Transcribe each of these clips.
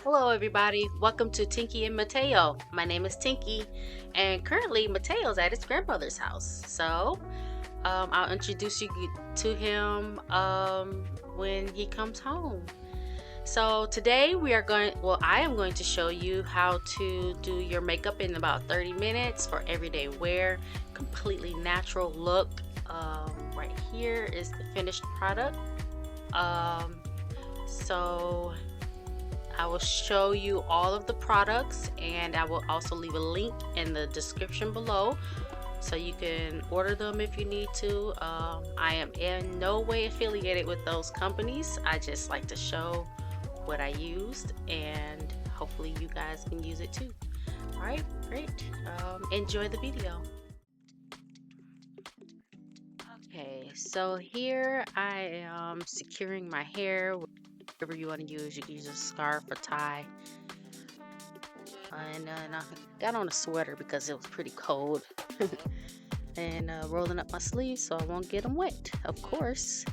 Hello everybody, welcome to Tinky and Mateo. My name is Tinky and currently Mateo's at his grandmother's house. So I'll introduce you to him when he comes home. So today I am going to show you how to do your makeup in about 30 minutes for everyday wear, completely natural look. Right here is the finished product. So I will show you all of the products, and I will also leave a link in the description below so you can order them if you need to. I am in no way affiliated with those companies. I just like to show what I used, and hopefully you guys can use it too. Alright, great. Enjoy the video. Okay, so here I am securing my hair. Whatever you want to use, you can use a scarf or tie. And I got on a sweater because it was pretty cold. And rolling up my sleeves so I won't get them wet, of course.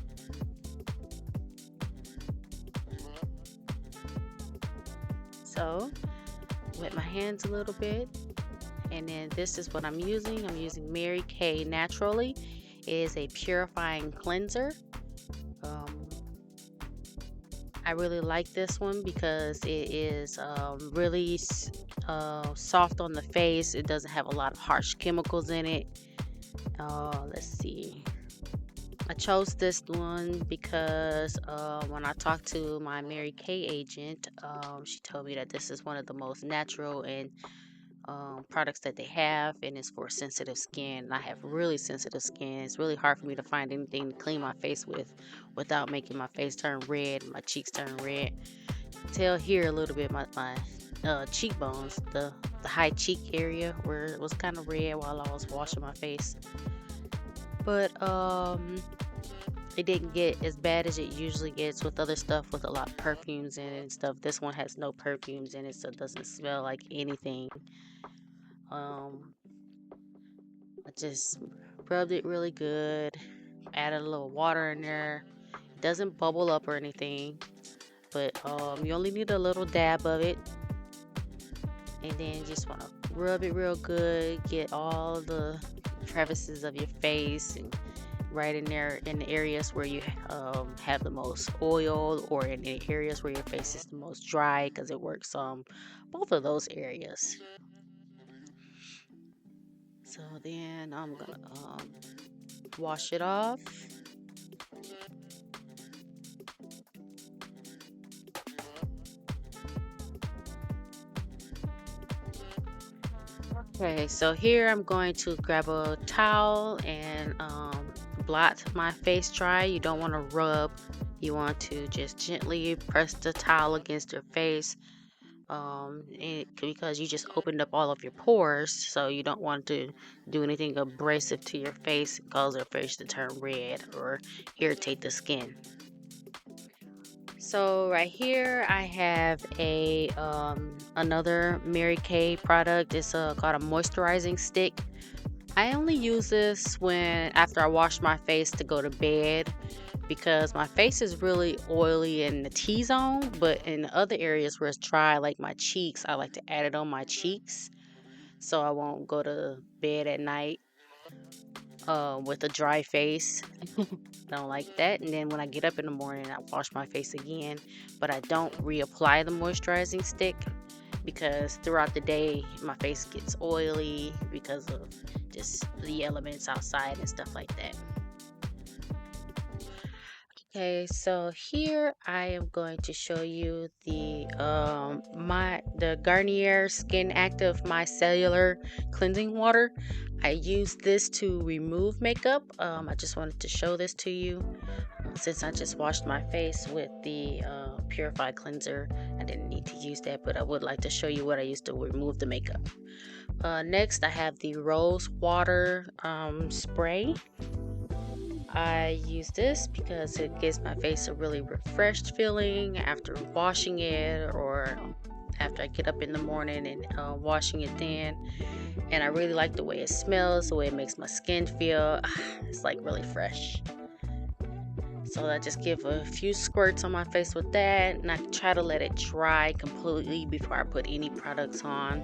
So, wet my hands a little bit. And then this is what I'm using. I'm using Mary Kay Naturally. It is a purifying cleanser. I really like this one because it is really soft on the face. It doesn't have a lot of harsh chemicals in it. Let's see. I chose this one because when I talked to my Mary Kay agent, she told me that this is one of the most natural and products that they have, and it's for sensitive skin. I have really sensitive skin. It's really hard for me to find anything to clean my face with without making my face turn red, my cheeks turn red. Tell here a little bit my cheekbones, the high cheek area where it was kind of red while I was washing my face. But it didn't get as bad as it usually gets with other stuff with a lot of perfumes in it and stuff. This one has no perfumes in it, so it doesn't smell like anything. I just rubbed it really good, added a little water in there. It doesn't bubble up or anything, but you only need a little dab of it, and then just want to rub it real good, get all the crevices of your face and right in there in the areas where you have the most oil, or in the areas where your face is the most dry, because it works on both of those areas. So then I'm gonna wash it off. Okay, so here I'm going to grab a towel and blot my face dry. You don't want to rub. You want to just gently press the towel against your face, because you just opened up all of your pores, so you don't want to do anything abrasive to your face and cause your face to turn red or irritate the skin. So right here I have a another Mary Kay product. It's called a moisturizing stick. I only use this after I wash my face to go to bed, because my face is really oily in the T-zone, but in the other areas where it's dry, like my cheeks, I like to add it on my cheeks so I won't go to bed at night with a dry face. I don't like that. And then when I get up in the morning, I wash my face again, but I don't reapply the moisturizing stick because throughout the day my face gets oily because of just the elements outside and stuff like that. Okay, so here I am going to show you the Garnier Skin Active Micellar Cleansing Water. I use this to remove makeup. I just wanted to show this to you. Since I just washed my face with the Purify cleanser, I didn't need to use that, but I would like to show you what I used to remove the makeup. Next, I have the rosewater spray. I use this because it gives my face a really refreshed feeling after washing it, or after I get up in the morning and washing it then. And I really like the way it smells, the way it makes my skin feel. It's like really fresh. So I just give a few squirts on my face with that, and I try to let it dry completely before I put any products on.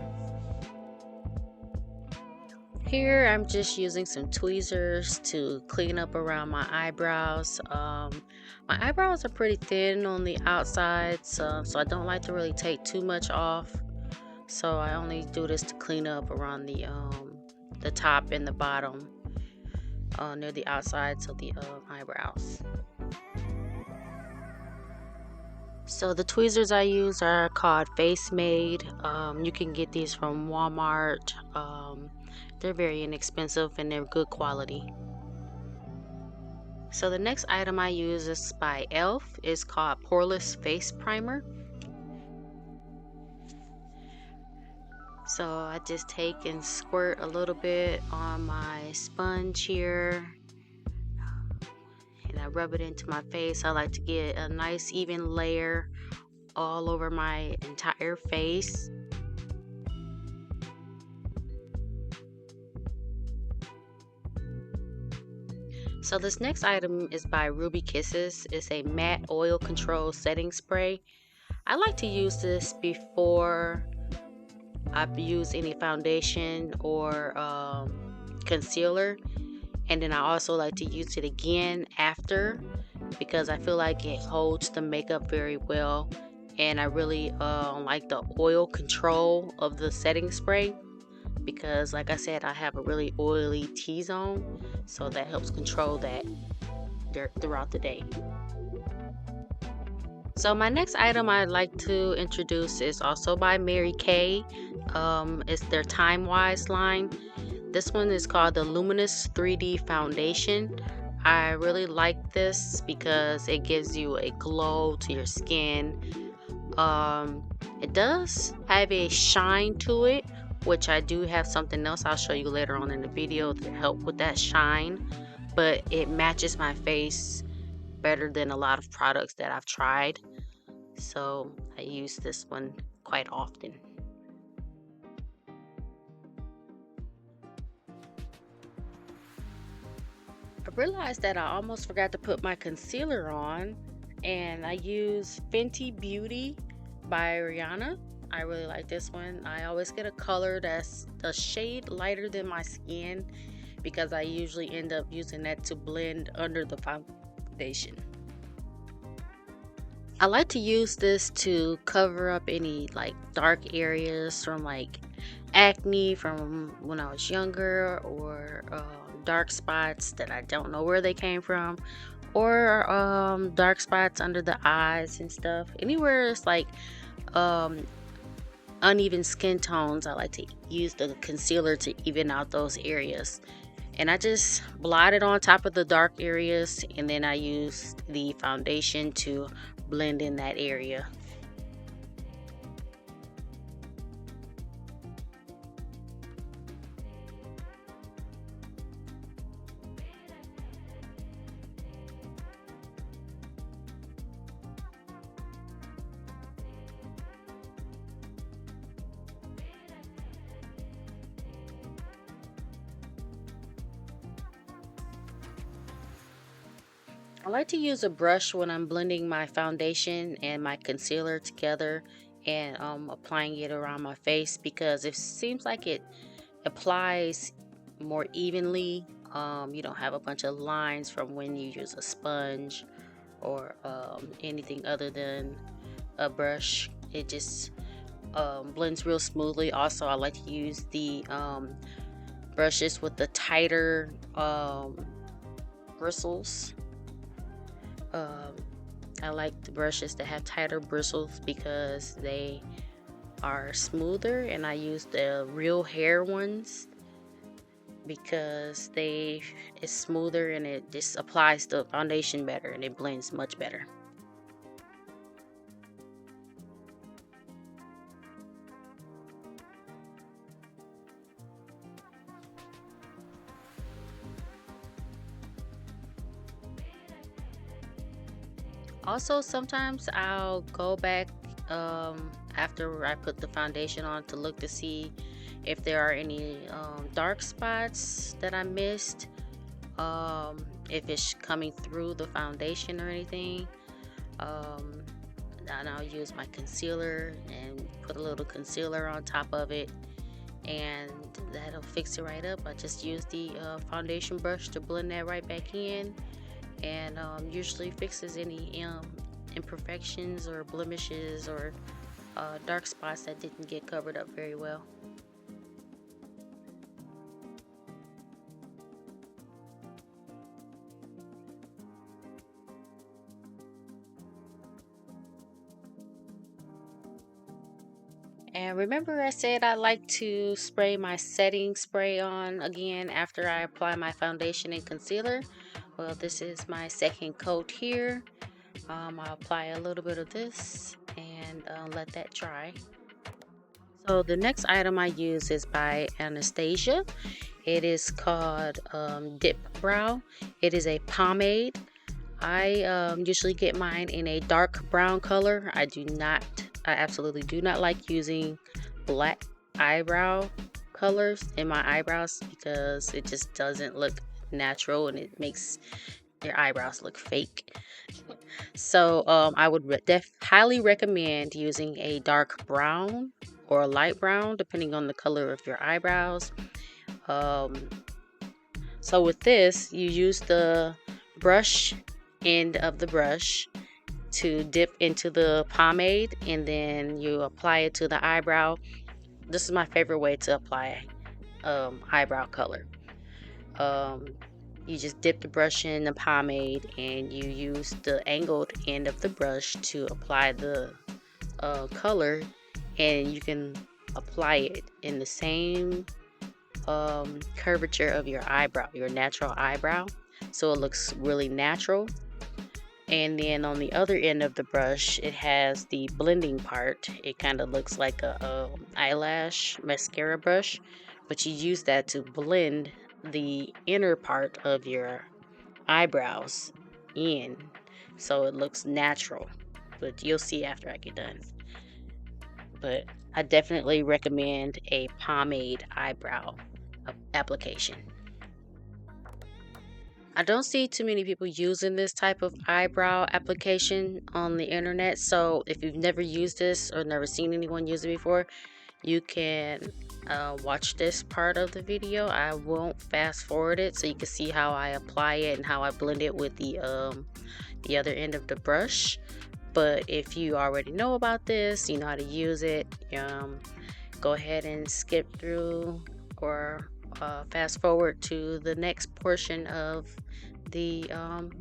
Here I'm just using some tweezers to clean up around my eyebrows. My eyebrows are pretty thin on the outside, so I don't like to really take too much off. So I only do this to clean up around the top and the bottom, near the outsides of the eyebrows. So the tweezers I use are called FACEMADE. You can get these from Walmart. They're very inexpensive and they're good quality. So the next item I use is by e.l.f. It's called Poreless Face Primer. So I just take and squirt a little bit on my sponge here, and I rub it into my face. I like to get a nice even layer all over my entire face. So this next item is by Ruby Kisses. It's a matte oil control setting spray. I like to use this before I use any foundation or concealer, and then I also like to use it again after, because I feel like it holds the makeup very well, and I really like the oil control of the setting spray, because like I said, I have a really oily T-zone, so that helps control that throughout the day. So my next item I'd like to introduce is also by Mary Kay. It's their Timewise line. This one is called the Luminous 3D Foundation. I really like this because it gives you a glow to your skin. It does have a shine to it, which I do have something else I'll show you later on in the video to help with that shine, but it matches my face better than a lot of products that I've tried, so I use this one quite often. I realized that I almost forgot to put my concealer on, and I use Fenty Beauty by Rihanna. I really like this one. I always get a color that's a shade lighter than my skin, because I usually end up using that to blend under the foundation. I like to use this to cover up any like dark areas from like acne from when I was younger, or dark spots that I don't know where they came from, or dark spots under the eyes and stuff. Anywhere it's like uneven skin tones, I like to use the concealer to even out those areas. And I just blot it on top of the dark areas, and then I use the foundation to blend in that area. I like to use a brush when I'm blending my foundation and my concealer together, and applying it around my face, because it seems like it applies more evenly. You don't have a bunch of lines from when you use a sponge or anything other than a brush. It just blends real smoothly. Also, I like to use the brushes with the tighter bristles. I like the brushes that have tighter bristles because they are smoother, and I use the real hair ones because it's smoother and it just applies the foundation better and it blends much better. Also, sometimes I'll go back after I put the foundation on to look to see if there are any dark spots that I missed. if it's coming through the foundation or anything. And I'll use my concealer and put a little concealer on top of it, and that'll fix it right up. I just use the foundation brush to blend that right back in, and usually fixes any imperfections or blemishes or dark spots that didn't get covered up very well. And remember I said I like to spray my setting spray on again after I apply my foundation and concealer. Well, this is my second coat here. I'll apply a little bit of this and let that dry. So the next item I use is by Anastasia. It is called DIPBROW. It is a pomade. I usually get mine in a dark brown color. I absolutely do not like using black eyebrow colors in my eyebrows because it just doesn't look natural and it makes your eyebrows look fake. So I would highly recommend using a dark brown or a light brown depending on the color of your eyebrows. So with this, you use the brush end of the brush to dip into the pomade, and then you apply it to the eyebrow. This is my favorite way to apply eyebrow color. You just dip the brush in the pomade and you use the angled end of the brush to apply the color, and you can apply it in the same curvature of your eyebrow, your natural eyebrow, so it looks really natural. And then on the other end of the brush, it has the blending part. It kind of looks like a eyelash mascara brush, but you use that to blend the inner part of your eyebrows in, so it looks natural. But you'll see after I get done. But I definitely recommend a pomade eyebrow application. I don't see too many people using this type of eyebrow application on the internet, so if you've never used this or never seen anyone use it before, you can watch this part of the video. I won't fast forward it so you can see how I apply it and how I blend it with the other end of the brush. But if you already know about this, you know how to use it, go ahead and skip through or fast forward to the next portion of the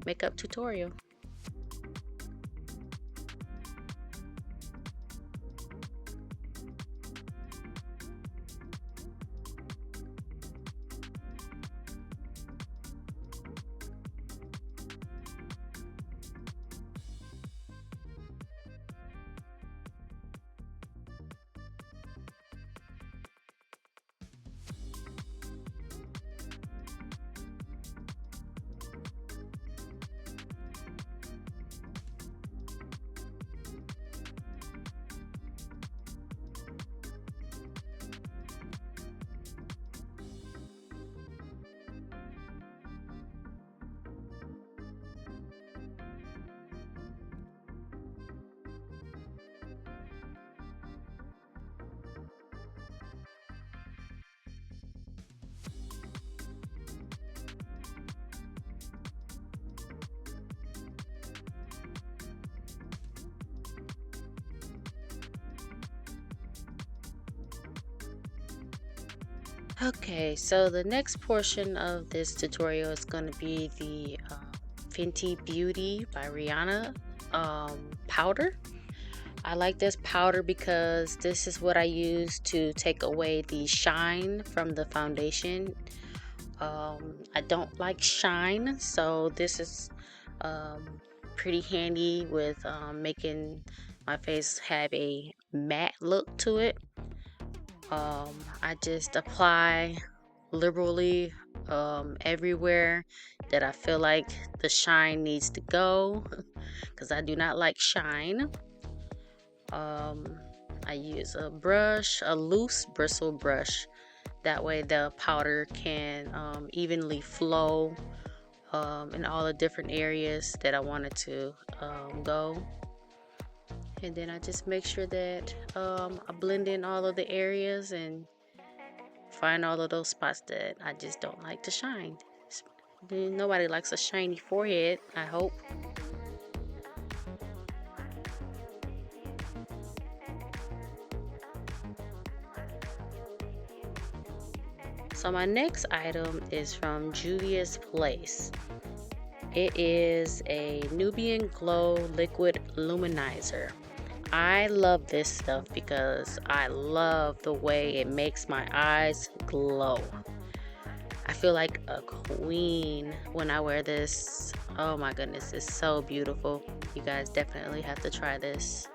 makeup tutorial. Okay, so the next portion of this tutorial is going to be the Fenty Beauty by Rihanna powder. I like this powder because this is what I use to take away the shine from the foundation. I don't like shine, so this is pretty handy with making my face have a matte look to it. I just apply liberally everywhere that I feel like the shine needs to go because I do not like shine. I use a brush, a loose bristle brush. That way the powder can evenly flow in all the different areas that I wanted to go. And then I just make sure that I blend in all of the areas and find all of those spots that I just don't like to shine. Nobody likes a shiny forehead, I hope. So my next item is from Juvia's Place. It is a Nubian Glow Liquid Luminizer. I love this stuff because I love the way it makes my eyes glow. I feel like a queen when I wear this. Oh my goodness, it's so beautiful. You guys definitely have to try this.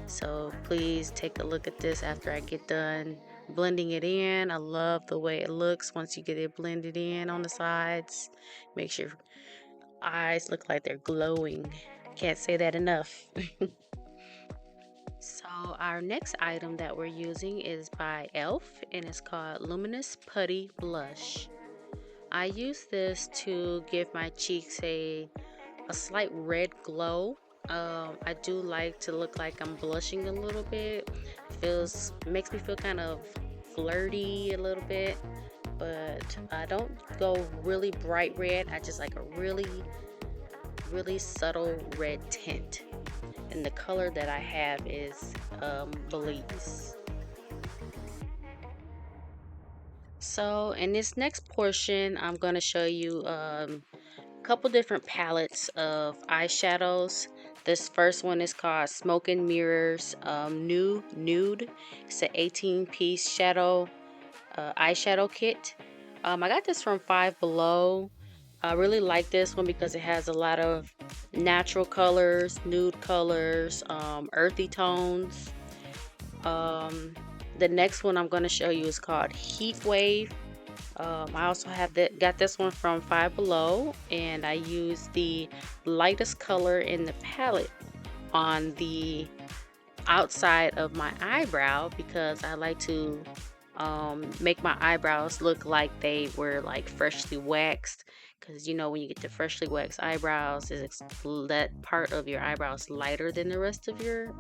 So please take a look at this after I get done blending it in. I love the way it looks once you get it blended in on the sides. Makes your eyes look like they're glowing. Can't say that enough. So our next item that we're using is by e.l.f. and it's called Luminous Putty Blush. I use this to give my cheeks a slight red glow. I do like to look like I'm blushing a little bit. Makes me feel kind of flirty a little bit, but I don't go really bright red. I just like a really subtle red tint, and the color that I have is Belize. So in this next portion, I'm going to show you a couple different palettes of eyeshadows. This first one is called Smoke and Mirrors Nude. It's an 18-piece shadow eyeshadow kit. I got this from Five Below. I really like this one because it has a lot of natural colors, nude colors, earthy tones. The next one I'm going to show you is called Heat Wave. I also got this one from Five Below, and I use the lightest color in the palette on the outside of my eyebrow because I like to make my eyebrows look like they were like freshly waxed, because you know when you get the freshly waxed eyebrows, that part of your eyebrows lighter than the rest of your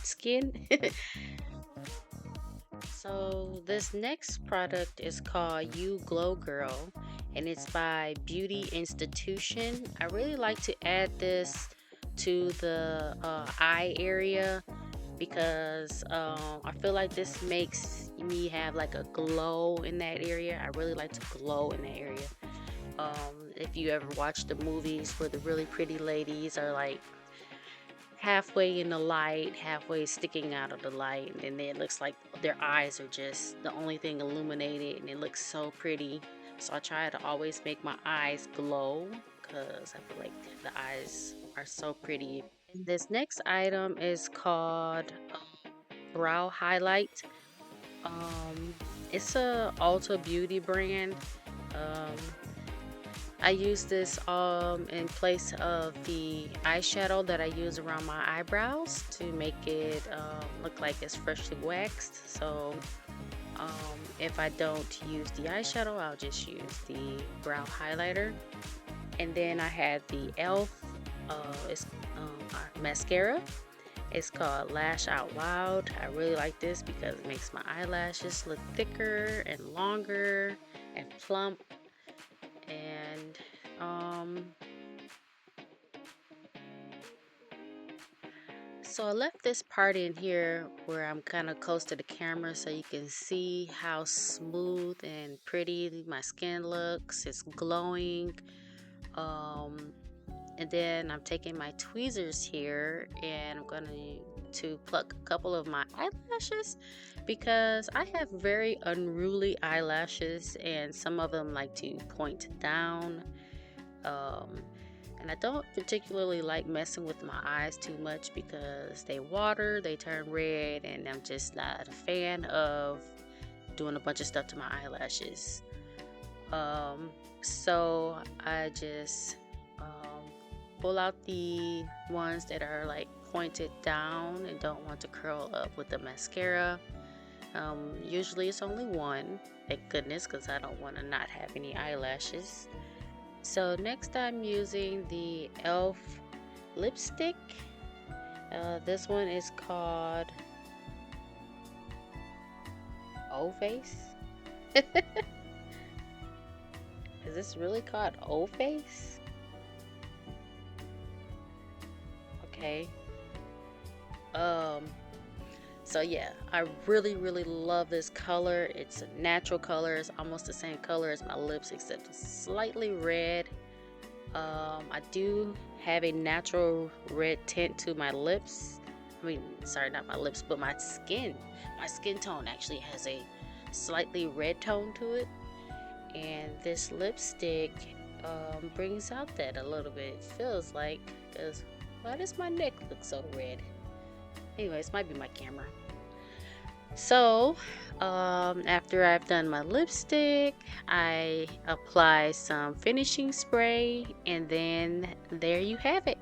skin. So this next product is called You Glow Girl, and it's by Beauty Institution. I really like to add this to the eye area because I feel like this makes me have like a glow in that area. I really like to glow in that area. If you ever watch the movies where the really pretty ladies are like halfway in the light, halfway sticking out of the light, and then it looks like their eyes are just the only thing illuminated, and it looks so pretty. So I try to always make my eyes glow because I feel like the eyes are so pretty. This next item is called Brow Highlight. It's a Ulta Beauty brand. I use this in place of the eyeshadow that I use around my eyebrows to make it look like it's freshly waxed. So if I don't use the eyeshadow, I'll just use the brow highlighter. And then I have the e.l.f. Mascara. It's called Lash Out Loud. I really like this because it makes my eyelashes look thicker and longer and plump. And so I left this part in here where I'm kind of close to the camera so you can see how smooth and pretty my skin looks. It's glowing. And then I'm taking my tweezers here and I'm going to pluck a couple of my eyelashes because I have very unruly eyelashes and some of them like to point down. And I don't particularly like messing with my eyes too much because they water, they turn red, and I'm just not a fan of doing a bunch of stuff to my eyelashes. So I just pull out the ones that are like pointed down and don't want to curl up with the mascara. Usually it's only one, thank goodness, because I don't want to not have any eyelashes. So next I'm using the e.l.f. lipstick. This one is called O Face. Is this really called O Face? Okay. So yeah, I really love this color. It's a natural color. It's almost the same color as my lips, except it's slightly red. I do have a natural red tint to my lips. I mean, sorry, not my lips, but my skin. My skin tone actually has a slightly red tone to it. And this lipstick brings out that a little bit. It feels like, because why does my neck look so red? Anyways, might be my camera. So after I've done my lipstick, I apply some finishing spray, and then there you have it.